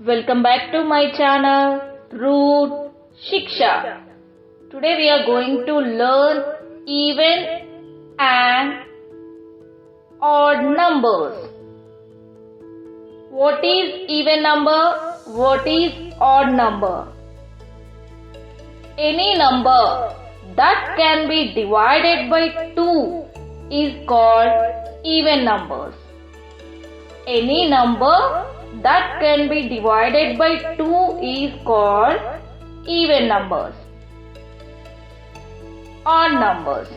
Welcome back to my channel Root Shiksha. Today we are going to learn even and odd numbers. What is even number? What is odd number? Any number that can be divided by 2 is called even numbers. Any number that can be divided by 2 is called even numbers. Odd numbers.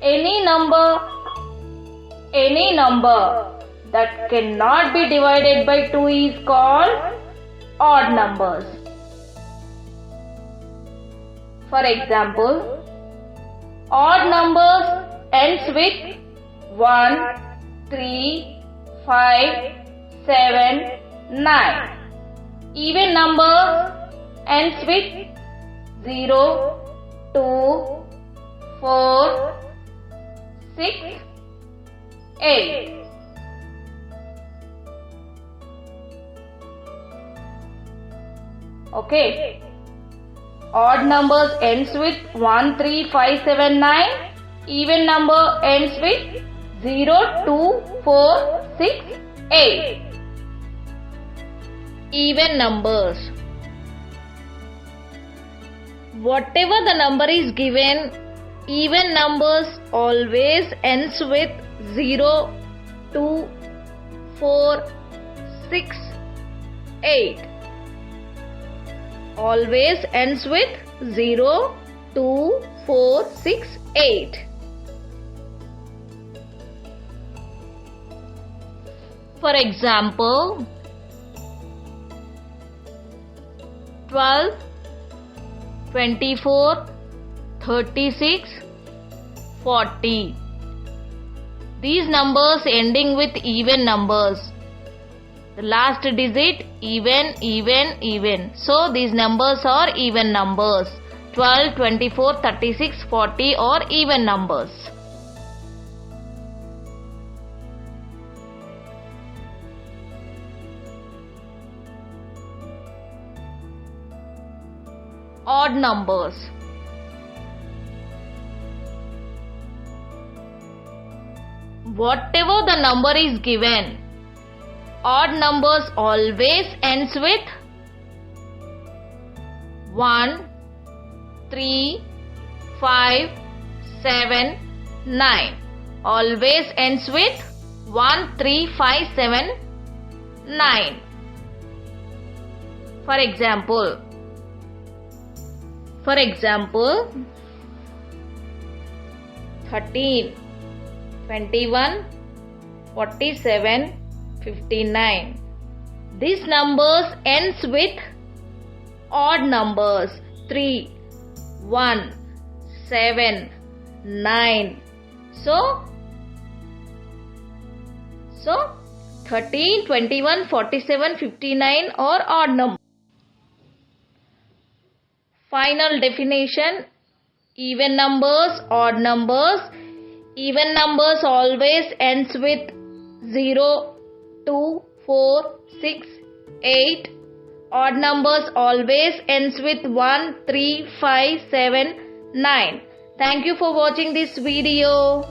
Any number that cannot be divided by 2 is called odd numbers. For example, odd numbers ends with 1, 3, 5, 7, 9. Even numbers ends with 0, 2, 4, 6, 8. Okay. Odd numbers ends with 1, 3, 5, 7, 9. Even number ends with 0, 2, 4, 6, 8. Even numbers. Whatever the number is given, even numbers always ends with 0, 2, 4, 6, 8. Always ends with 0, 2, 4, 6, 8. For example, 12, 24, 36, 40. These numbers ending with even numbers. The last digit even. So these numbers are even numbers. 12, 24, 36, 40 are even numbers. Odd numbers. Whatever the number is given, odd numbers always ends with 1, 3, 5, 7, 9. Always ends with 1, 3, 5, 7, 9. For example, 13, 21, 47, 59. These numbers ends with odd numbers 3, 1, 7, 9. So 13, 21, 47, 59 are odd numbers. Final definition: even numbers, odd numbers. Even numbers always ends with 0, 2, 4, 6, 8. Odd numbers always ends with 1, 3, 5, 7, 9. Thank you for watching this video.